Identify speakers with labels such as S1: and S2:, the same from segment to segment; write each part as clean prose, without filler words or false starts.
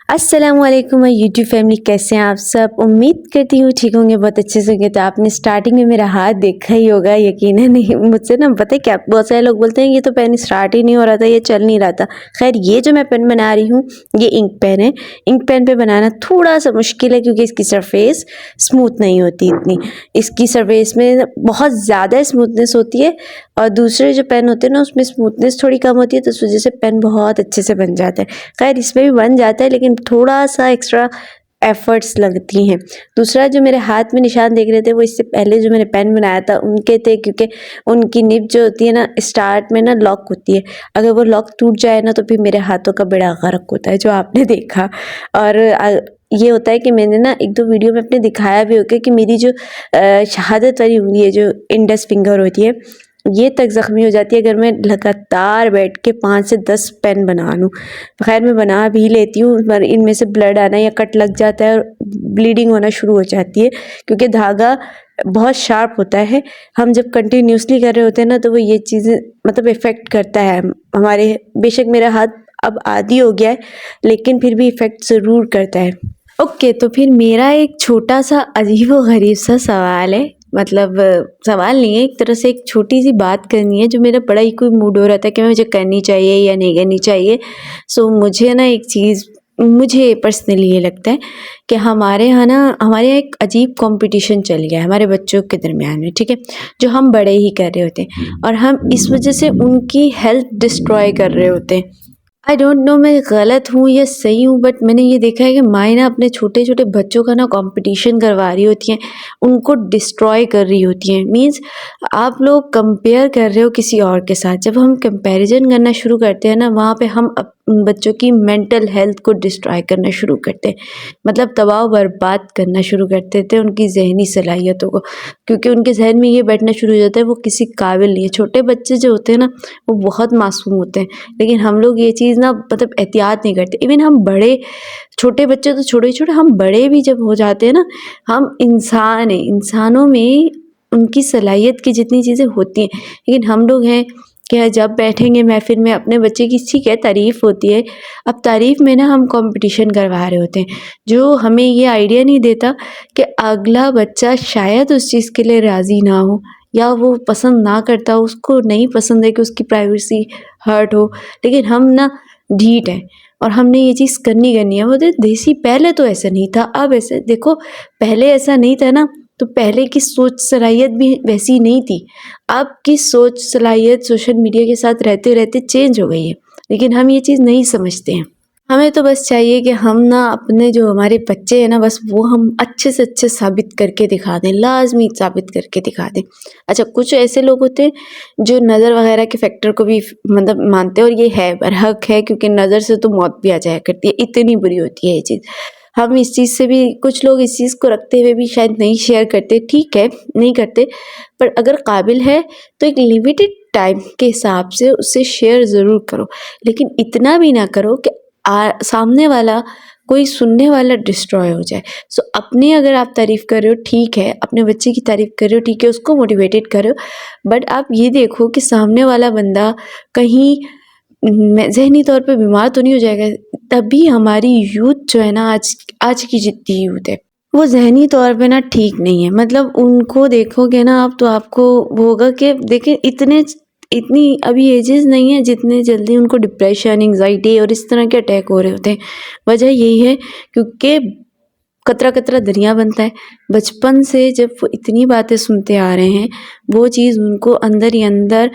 S1: अस्सलाम वालेकुम my YouTube family, कैसे हैं आप सब। उम्मीद करती हूँ ठीक होंगे, बहुत अच्छे से होंगे। तो आपने स्टार्टिंग में मेरा हाथ देखा ही होगा, यकीनन नहीं मुझसे ना पता है क्या, बहुत सारे लोग बोलते हैं ये तो पेन स्टार्ट ही नहीं हो रहा था, ये चल नहीं रहा था। खैर ये जो मैं पेन बना रही हूँ ये इंक पेन है। इंक पेन पे बनाना थोड़ा सा मुश्किल है क्योंकि इसकी सरफेस स्मूथ नहीं होती इतनी, इसकी सरफेस में बहुत ज़्यादा स्मूथनेस होती है और दूसरे जो पेन होते हैं ना उसमें स्मूथनेस थोड़ी कम होती है, तो उस वजह से पेन बहुत अच्छे से बन जाता है। खैर इसमें भी बन जाता है लेकिन थोड़ा सा एक्स्ट्रा एफर्ट्स लगती हैं। दूसरा जो मेरे हाथ में निशान देख रहे थे वो इससे पहले जो मैंने पेन बनाया था उनके थे, क्योंकि उनकी निब जो होती है ना स्टार्ट में ना लॉक होती है, अगर वो लॉक टूट जाए ना तो फिर मेरे हाथों का बड़ा गर्क होता है जो आपने देखा। और ये होता है कि मैंने ना एक दो वीडियो में अपने दिखाया भी होगा कि मेरी जो शहादत वाली उंगली है, जो इंडेक्स फिंगर होती है, ये तक ज़ख्मी हो जाती है अगर मैं लगातार बैठ के 5 से 10 पेन बना लूँ। खैर मैं बना भी लेती हूँ पर इनमें से ब्लड आना या कट लग जाता है और ब्लीडिंग होना शुरू हो जाती है क्योंकि धागा बहुत शार्प होता है। हम जब कंटिन्यूसली कर रहे होते हैं ना तो वो ये चीज़ें मतलब इफ़ेक्ट करता है हमारे। बेशक मेरा हाथ अब आदी हो गया है लेकिन फिर भी इफ़ेक्ट ज़रूर करता है। ओके, तो फिर मेरा एक छोटा सा अजीब व गरीब सा सवाल है, मतलब सवाल नहीं है, एक तरह से एक छोटी सी बात करनी है जो मेरा बड़ा ही कोई मूड हो रहा था कि मुझे करनी चाहिए या नहीं करनी चाहिए। सो मुझे ना एक चीज़, मुझे पर्सनली ये लगता है कि हमारे यहाँ एक अजीब कंपटीशन चल गया है हमारे बच्चों के दरमियान में, ठीक है, जो हम बड़े ही कर रहे होते हैं और हम इस वजह से उनकी हेल्थ डिस्ट्रॉय कर रहे होते हैं। आई डोंट नो मैं गलत हूँ या सही हूँ, बट मैंने ये देखा है कि माएँ ना अपने छोटे छोटे बच्चों का ना कंपटीशन करवा रही होती हैं, उनको डिस्ट्रॉय कर रही होती हैं। मीन्स आप लोग कंपेयर कर रहे हो किसी और के साथ। जब हम कंपैरिजन करना शुरू करते हैं ना, वहाँ पे हम उन बच्चों की मेंटल हेल्थ को डिस्ट्रॉय करना शुरू करते हैं, मतलब तबाह बर्बाद करना शुरू कर देते हैं उनकी जहनी सलाहियतों को, क्योंकि उनके जहन में ये बैठना शुरू हो जाता है वो किसी काबिल नहीं है। छोटे बच्चे जो होते हैं ना वो बहुत मासूम होते हैं, लेकिन हम लोग ये चीज़ ना मतलब एहतियात नहीं करते। इवन हम बड़े, छोटे बच्चे तो छोटे छोटे, हम बड़े भी जब हो जाते हैं ना, हम इंसान हैं, इंसानों में उनकी सलाहियत की जितनी चीज़ें होती हैं, लेकिन हम लोग हैं कि जब बैठेंगे महफिल में अपने बच्चे की, ठीक है तारीफ़ होती है, अब तारीफ़ में ना हम कंपटीशन करवा रहे होते हैं, जो हमें ये आइडिया नहीं देता कि अगला बच्चा शायद उस चीज़ के लिए राज़ी ना हो या वो पसंद ना करता हो, उसको नहीं पसंद है कि उसकी प्राइवेसी हर्ट हो, लेकिन हम ना ढीठ हैं और हमने ये चीज़ करनी है। वो देसी पहले तो ऐसा नहीं था, अब ऐसे देखो, पहले ऐसा नहीं था ना, तो पहले की सोच सलाहियत भी वैसी नहीं थी। अब की सोच सलाहियत सोशल मीडिया के साथ रहते रहते चेंज हो गई है, लेकिन हम ये चीज़ नहीं समझते हैं। हमें तो बस चाहिए कि हम ना अपने जो हमारे बच्चे हैं ना, बस वो हम अच्छे से अच्छे साबित करके दिखा दें, लाजमी साबित करके दिखा दें। अच्छा, कुछ ऐसे लोग होते हैं जो नज़र वगैरह के फैक्टर को भी मतलब मानते हैं, और ये है बरहक है क्योंकि नज़र से तो मौत भी आ जाया करती है, इतनी बुरी होती है ये चीज़। हम इस चीज़ से भी, कुछ लोग इस चीज़ को रखते हुए भी शायद नहीं शेयर करते, ठीक है नहीं करते, पर अगर काबिल है तो एक लिमिटेड टाइम के हिसाब से उसे शेयर ज़रूर करो, लेकिन इतना भी ना करो कि सामने वाला, कोई सुनने वाला डिस्ट्रॉय हो जाए। सो अपनी अगर आप तारीफ़ कर रहे हो ठीक है, अपने बच्चे की तारीफ़ कर रहे हो ठीक है, उसको मोटिवेटेड कर रहे हो, बट आप ये देखो कि सामने वाला बंदा कहीं ज़हनी तौर पे बीमार तो नहीं हो जाएगा। तभी हमारी यूथ जो है ना, आज की जितनी यूथ है वो ज़हनी तौर पे ना ठीक नहीं है। मतलब उनको देखोगे ना आप तो आपको वो होगा कि देखिए इतनी अभी एजेस नहीं है जितने जल्दी उनको डिप्रेशन, एंग्जाइटी और इस तरह के अटैक हो रहे होते हैं। वजह यही है क्योंकि कतरा कतरा दरिया बनता है। बचपन से जब वो इतनी बातें सुनते आ रहे हैं, वो चीज़ उनको अंदर ही अंदर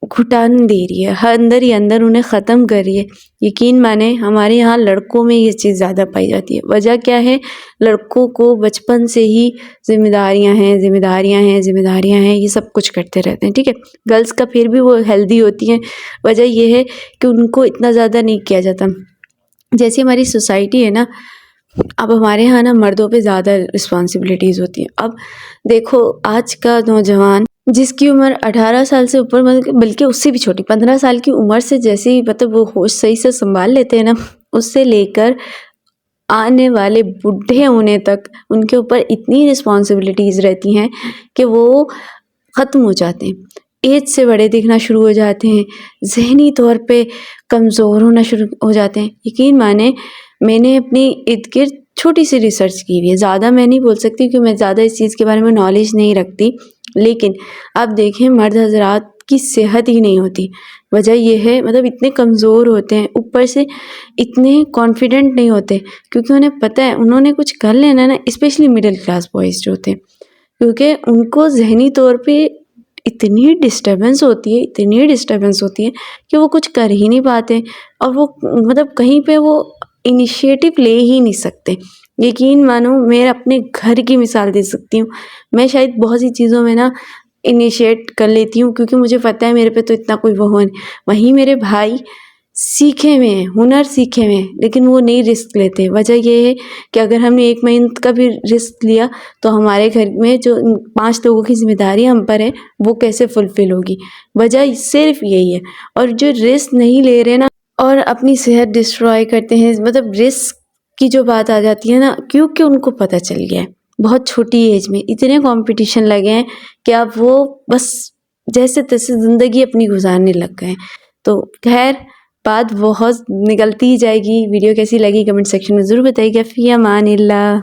S1: घुटन दे रही है, हर अंदर ही अंदर उन्हें ख़त्म कर रही है। यकीन माने हमारे यहाँ लड़कों में ये चीज़ ज़्यादा पाई जाती है। वजह क्या है? लड़कों को बचपन से ही ज़िम्मेदारियाँ हैं, ज़िम्मेदारियाँ हैं, ज़िम्मेदारियाँ हैं, ये सब कुछ करते रहते हैं, ठीक है। गर्ल्स का फिर भी वो हेल्दी होती हैं। वजह ये है कि उनको इतना ज़्यादा नहीं किया जाता। जैसी हमारी सोसाइटी है ना, अब हमारे यहाँ ना मर्दों पे ज़्यादा रिस्पॉन्सिबिलिटीज़ होती हैं। अब देखो आज का नौजवान जिसकी उम्र 18 साल से ऊपर, मतलब बल्कि उससे भी छोटी 15 साल की उम्र से जैसे ही मतलब वो होश सही से संभाल लेते हैं ना, उससे लेकर आने वाले बूढ़े होने तक उनके ऊपर इतनी रिस्पॉन्सिबिलिटीज़ रहती हैं कि वो ख़त्म हो जाते हैं। एज से बड़े दिखना शुरू हो जाते हैं, ज़हनी तौर पे कमज़ोर होना शुरू हो जाते हैं। यकीन माने میں نے اپنی ارد گرد چھوٹی سی ریسرچ کی ہوئی ہے، زیادہ میں نہیں بول سکتی کیونکہ میں زیادہ اس چیز کے بارے میں نالج نہیں رکھتی، لیکن آپ دیکھیں مرد حضرات کی صحت ہی نہیں ہوتی، وجہ یہ ہے مطلب اتنے کمزور ہوتے ہیں، اوپر سے اتنے کانفیڈنٹ نہیں ہوتے، کیونکہ انہیں پتہ ہے انہوں نے کچھ کر لینا نا، اسپیشلی مڈل کلاس بوائز جو ہوتے ہیں، کیونکہ ان کو ذہنی طور پہ اتنی ڈسٹربنس ہوتی ہے کہ وہ کچھ کر ہی نہیں پاتے، اور وہ مطلب کہیں پہ وہ انیشیٹو لے ہی نہیں سکتے۔ یقین مانو میں اپنے گھر کی مثال دے سکتی ہوں، میں شاید بہت سی چیزوں میں نا انیشیٹ کر لیتی ہوں کیونکہ مجھے پتہ ہے میرے پہ تو اتنا کوئی وہ نہیں، وہیں میرے بھائی سیکھے ہوئے ہیں، ہنر سیکھے ہوئے ہیں، لیکن وہ نہیں رسک لیتے۔ وجہ یہ ہے کہ اگر ہم نے 1 مہینے کا بھی رسک لیا تو ہمارے گھر میں جو 5 لوگوں کی ذمہ داری ہم پر ہے وہ کیسے فلفل ہوگی، وجہ صرف یہی ہے۔ اور جو رسک نہیں لے رہے نا اور اپنی صحت ڈسٹروائے کرتے ہیں، مطلب رسک کی جو بات آ جاتی ہے نا، کیونکہ ان کو پتہ چل گیا ہے بہت چھوٹی ایج میں، اتنے کمپٹیشن لگے ہیں کہ اب وہ بس جیسے تیسے زندگی اپنی گزارنے لگ گئے ہیں۔ تو خیر بات بہت نکلتی ہی جائے گی، ویڈیو کیسی لگی کمنٹ سیکشن میں ضرور بتائیے گا۔ فی امان اللہ۔